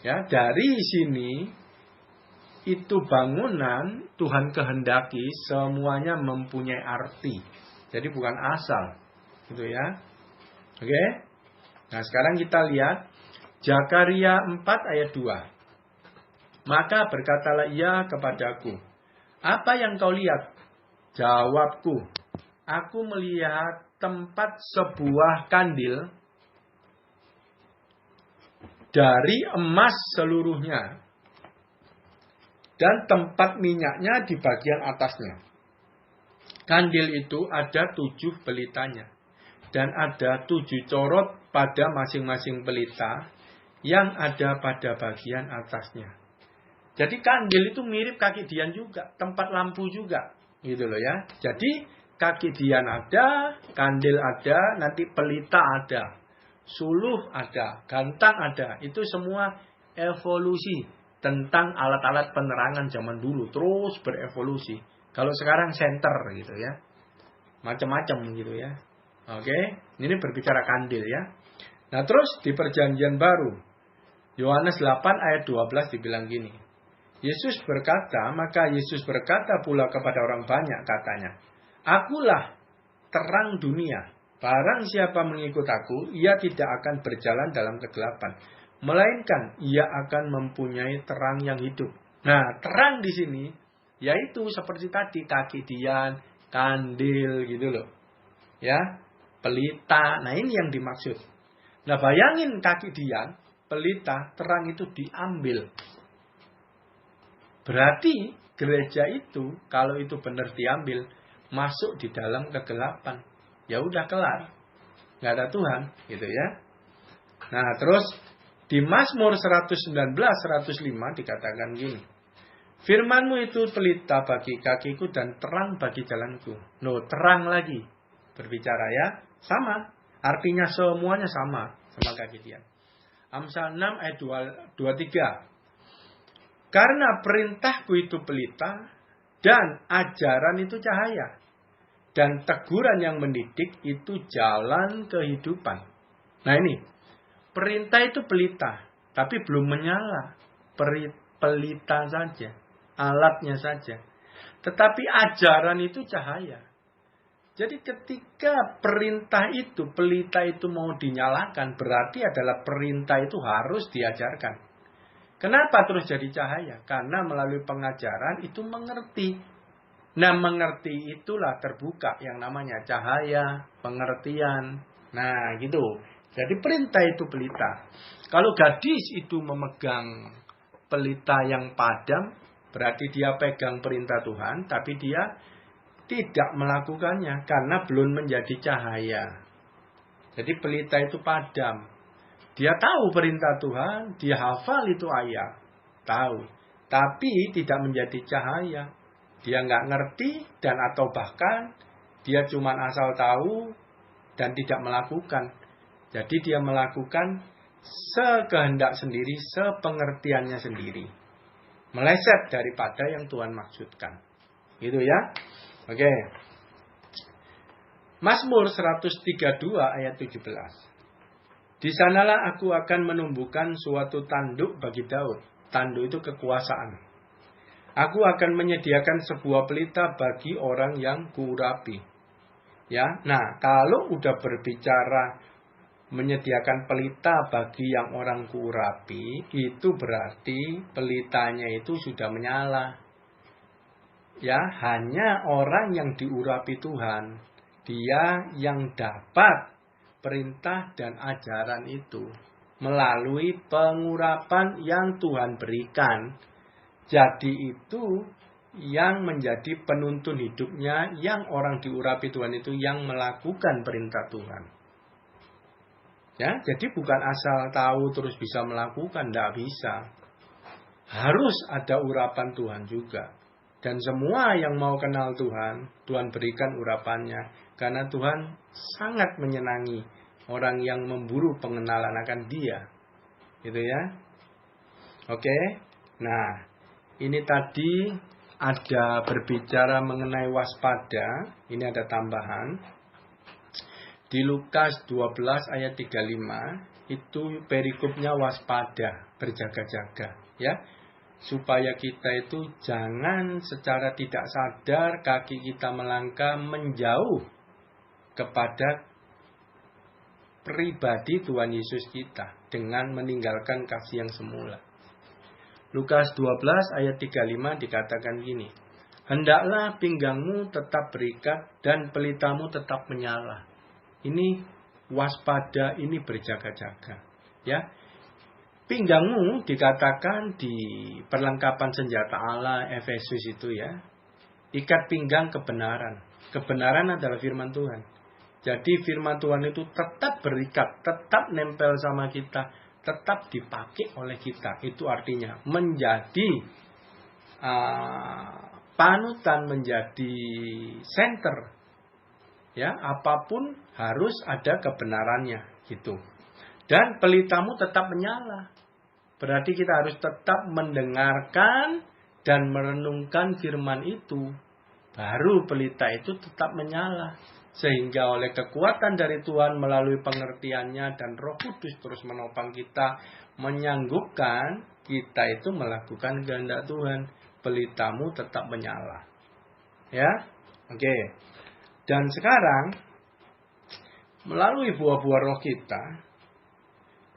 Ya, dari sini itu bangunan Tuhan kehendaki semuanya mempunyai arti. Jadi bukan asal. Gitu ya. Oke? Nah, sekarang kita lihat Zakaria 4 ayat 2. Maka berkatalah ia kepadaku, apa yang kau lihat? Jawabku, aku melihat tempat sebuah kandil dari emas seluruhnya dan tempat minyaknya di bagian atasnya. Kandil itu ada 7 pelitanya dan ada 7 corot pada masing-masing pelita yang ada pada bagian atasnya. Jadi kandil itu mirip kaki Dian juga, tempat lampu juga, gitu loh ya. Jadi kaki Dian ada, kandil ada, nanti pelita ada, suluh ada, gantang ada. Itu semua evolusi tentang alat-alat penerangan zaman dulu, terus berevolusi. Kalau sekarang senter gitu ya, macam-macam gitu ya. Oke, ini berbicara kandil ya. Nah terus di perjanjian baru, Yohanes 8 ayat 12 dibilang gini. Yesus berkata, maka Yesus berkata pula kepada orang banyak katanya, akulah terang dunia. Barang siapa mengikut aku, ia tidak akan berjalan dalam kegelapan, melainkan ia akan mempunyai terang yang hidup. Nah terang di sini, yaitu seperti tadi kaki Dian, kandil gitu loh. Ya, pelita. Nah ini yang dimaksud. Nah bayangin kaki Dian, pelita, terang itu diambil. Berarti gereja itu, kalau itu benar diambil, masuk di dalam kegelapan. Ya udah kelar. Nggak ada Tuhan, gitu ya. Nah terus di Mazmur 119, 105 dikatakan gini. Firman-Mu itu pelita bagi kakiku dan terang bagi jalanku. No, terang lagi. Berbicara ya, sama. Artinya semuanya sama kaki Dian. Amsal 6 ayat 23. Karena perintahku itu pelita dan ajaran itu cahaya. Dan teguran yang mendidik itu jalan kehidupan. Nah ini, perintah itu pelita, tapi belum menyala. Pelita saja, alatnya saja. Tetapi ajaran itu cahaya. Jadi ketika perintah itu, pelita itu mau dinyalakan, berarti adalah perintah itu harus diajarkan. Kenapa terus jadi cahaya? Karena melalui pengajaran itu mengerti. Nah, mengerti itulah terbuka yang namanya cahaya, pengertian. Nah, gitu. Jadi perintah itu pelita. Kalau gadis itu memegang pelita yang padam, berarti dia pegang perintah Tuhan, tapi dia tidak melakukannya karena belum menjadi cahaya. Jadi pelita itu padam. Dia tahu perintah Tuhan, dia hafal itu ayat, tahu. Tapi tidak menjadi cahaya. Dia nggak ngerti dan atau bahkan dia cuma asal tahu dan tidak melakukan. Jadi dia melakukan sekehendak sendiri, sepengertiannya sendiri. Meleset daripada yang Tuhan maksudkan. Gitu ya. Oke. Mazmur 132 ayat 17. Di sanalah aku akan menumbuhkan suatu tanduk bagi Daud. Tanduk itu kekuasaan. Aku akan menyediakan sebuah pelita bagi orang yang kuurapi. Ya, nah kalau udah berbicara menyediakan pelita bagi yang orang kuurapi, itu berarti pelitanya itu sudah menyala. Ya, hanya orang yang diurapi Tuhan, dia yang dapat perintah dan ajaran itu melalui pengurapan yang Tuhan berikan. Jadi itu yang menjadi penuntun hidupnya, yang orang diurapi Tuhan itu yang melakukan perintah Tuhan. Ya, jadi bukan asal tahu terus bisa melakukan, tidak bisa. Harus ada urapan Tuhan juga. Dan semua yang mau kenal Tuhan, Tuhan berikan urapannya. Karena Tuhan sangat menyenangi orang yang memburu pengenalan akan Dia. Gitu ya. Oke. Nah, ini tadi ada berbicara mengenai waspada. Ini ada tambahan. Di Lukas 12 ayat 35, itu perikopnya waspada, berjaga-jaga. Ya. Supaya kita itu jangan secara tidak sadar kaki kita melangkah menjauh kepada pribadi Tuhan Yesus kita dengan meninggalkan kasih yang semula. Lukas 12 ayat 35 dikatakan gini. Hendaklah pinggangmu tetap berikat dan pelitamu tetap menyala. Ini waspada, ini berjaga-jaga. Ya. Pinggangmu dikatakan di perlengkapan senjata Allah Efesus itu ya. Ikat pinggang kebenaran. Kebenaran adalah firman Tuhan. Jadi firman Tuhan itu tetap berikat, tetap nempel sama kita, tetap dipakai oleh kita. Itu artinya menjadi panutan, menjadi center. Ya, apapun harus ada kebenarannya gitu. Dan pelitamu tetap menyala. Berarti kita harus tetap mendengarkan dan merenungkan firman itu. Baru pelita itu tetap menyala. Sehingga oleh kekuatan dari Tuhan melalui pengertiannya dan Roh Kudus terus menopang kita, menyanggupkan kita itu melakukan kehendak Tuhan. Pelitamu tetap menyala. Ya, oke. Dan sekarang melalui buah-buah roh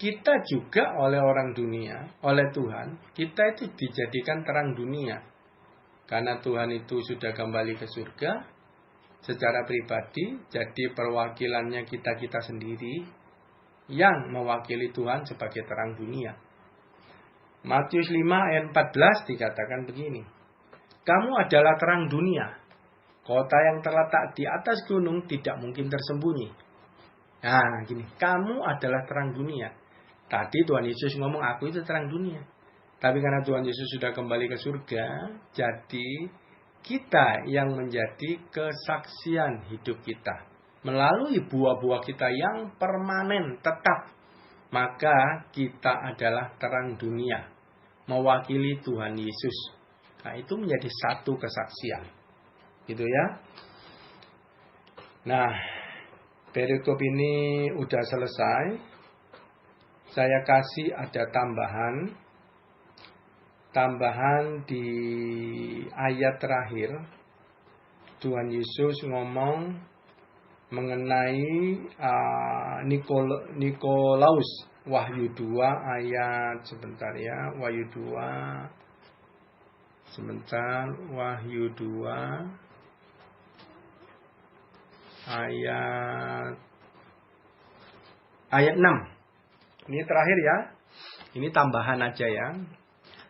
kita juga oleh orang dunia, oleh Tuhan, kita itu dijadikan terang dunia. Karena Tuhan itu sudah kembali ke surga, secara pribadi, jadi perwakilannya kita sendiri yang mewakili Tuhan sebagai terang dunia. Matius 5 ayat 14 dikatakan begini. Kamu adalah terang dunia. Kota yang terletak di atas gunung tidak mungkin tersembunyi. Nah, gini, kamu adalah terang dunia. Tadi Tuhan Yesus ngomong, aku itu terang dunia. Tapi karena Tuhan Yesus sudah kembali ke surga, jadi kita yang menjadi kesaksian hidup kita. Melalui buah-buah kita yang permanen, tetap. maka kita adalah terang dunia, mewakili Tuhan Yesus. Nah, itu menjadi satu kesaksian. Gitu ya. Nah, perikop ini udah selesai. Saya kasih ada tambahan di ayat terakhir. Tuhan Yesus ngomong mengenai Nikolaus. Wahyu 2 ayat sebentar ya. Wahyu 2 sebentar. Wahyu 2 ayat 6. Ini terakhir ya. Ini tambahan aja ya.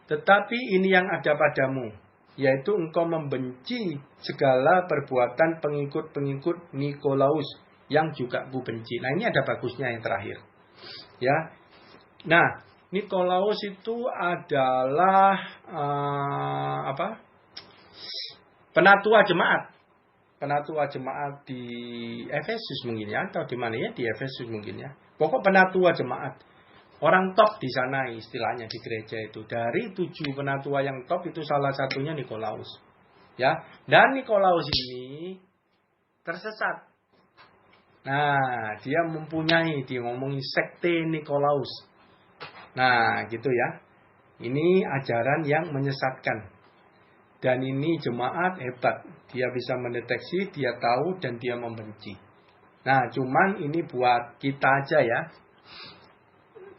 Tetapi ini yang ada padamu, yaitu engkau membenci segala perbuatan pengikut-pengikut Nikolaus yang juga ku benci. Nah, ini ada bagusnya yang terakhir. Ya. Nah, Nikolaus itu adalah penatua jemaat. Penatua jemaat di Efesus mungkin ya, atau di mana ya, di Efesus mungkin ya. Pokok penatua jemaat. Orang top di sana istilahnya di gereja itu. Dari 7 penatua yang top itu salah satunya Nikolaus. Ya, dan Nikolaus ini tersesat. Nah, dia ngomongin sekte Nikolaus. Nah, gitu ya. Ini ajaran yang menyesatkan. Dan ini jemaat hebat. Dia bisa mendeteksi, dia tahu, dan dia membenci. Nah, cuman ini buat kita aja ya.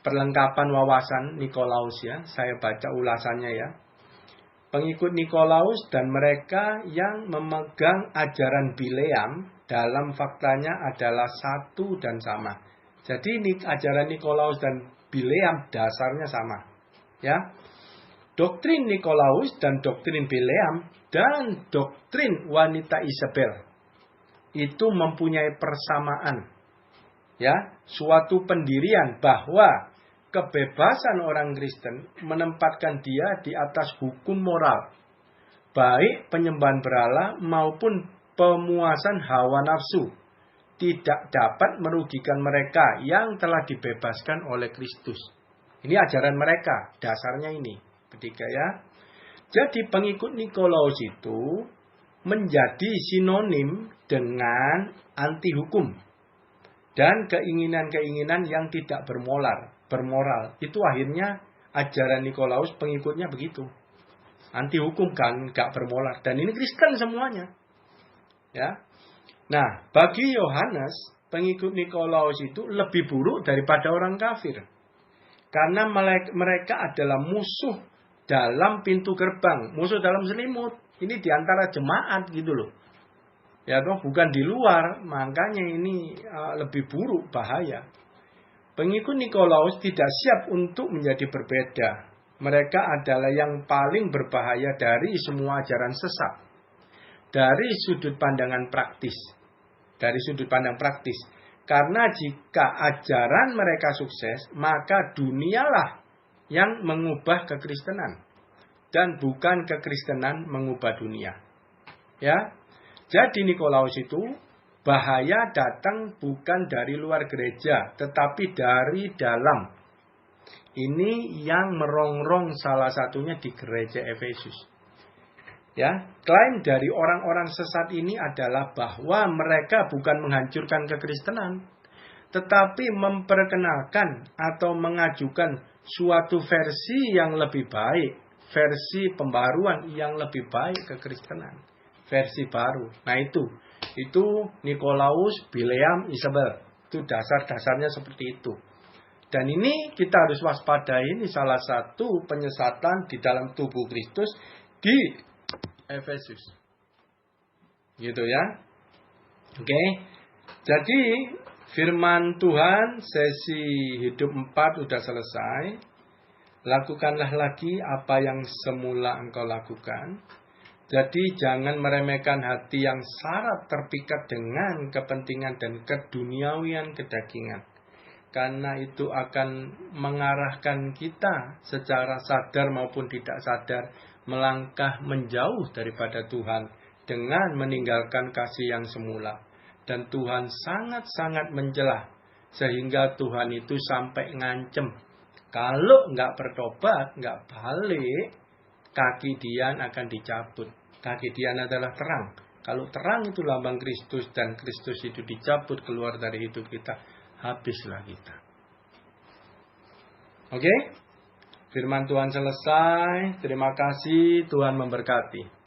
Perlengkapan wawasan Nikolaus ya. Saya baca ulasannya ya. Pengikut Nikolaus dan mereka yang memegang ajaran Bileam dalam faktanya adalah satu dan sama. Jadi ajaran Nikolaus dan Bileam dasarnya sama. Ya. Doktrin Nikolaus dan doktrin Bileam dan doktrin wanita Isabel itu mempunyai persamaan. Ya, suatu pendirian bahwa kebebasan orang Kristen menempatkan dia di atas hukum moral, baik penyembahan berhala maupun pemuasan hawa nafsu, tidak dapat merugikan mereka yang telah dibebaskan oleh Kristus. Ini ajaran mereka, dasarnya ini. Ketiga ya. Jadi pengikut Nikolaus itu menjadi sinonim dengan anti hukum dan keinginan-keinginan yang tidak bermoral. Itu akhirnya ajaran Nikolaus pengikutnya begitu. Anti hukum kan, gak bermoral. Dan ini Kristen semuanya. Ya. Nah, bagi Yohanes, pengikut Nikolaus itu lebih buruk daripada orang kafir. Karena mereka adalah musuh dalam pintu gerbang, musuh dalam selimut. Ini diantara jemaat gitu loh. Ya toh, bukan di luar. Makanya ini lebih buruk, bahaya. Pengikut Nikolaus tidak siap untuk menjadi berbeda. Mereka adalah yang paling berbahaya dari semua ajaran sesat. Dari sudut pandangan praktis. Karena jika ajaran mereka sukses, maka dunialah yang mengubah kekristenan. Dan bukan kekristenan mengubah dunia. Ya. Jadi Nikolaus itu bahaya datang bukan dari luar gereja, tetapi dari dalam. Ini yang merongrong salah satunya di gereja Efesus. Ya, klaim dari orang-orang sesat ini adalah bahwa mereka bukan menghancurkan kekristenan, tetapi memperkenalkan atau mengajukan suatu versi yang lebih baik, versi pembaruan yang lebih baik kekristenan, versi baru. Nah itu Nikolaus, Bileam, Isabel. Itu dasar-dasarnya seperti itu. Dan ini kita harus waspadai, ini salah satu penyesatan di dalam tubuh Kristus di Efesus. Gitu ya. Oke. Jadi firman Tuhan sesi hidup 4 sudah selesai. Lakukanlah lagi apa yang semula engkau lakukan. Jadi jangan meremehkan hati yang syarat terpikat dengan kepentingan dan keduniawian kedagingan. Karena itu akan mengarahkan kita secara sadar maupun tidak sadar melangkah menjauh daripada Tuhan dengan meninggalkan kasih yang semula. Dan Tuhan sangat-sangat mencela Sehingga Tuhan itu sampai ngancem. Kalau nggak bertobat, nggak balik, kaki Dian akan dicabut. Kaki Dian adalah terang. Kalau terang itu lambang Kristus dan Kristus itu dicabut keluar dari hidup kita, habislah kita. Oke? Firman Tuhan selesai. Terima kasih. Tuhan memberkati.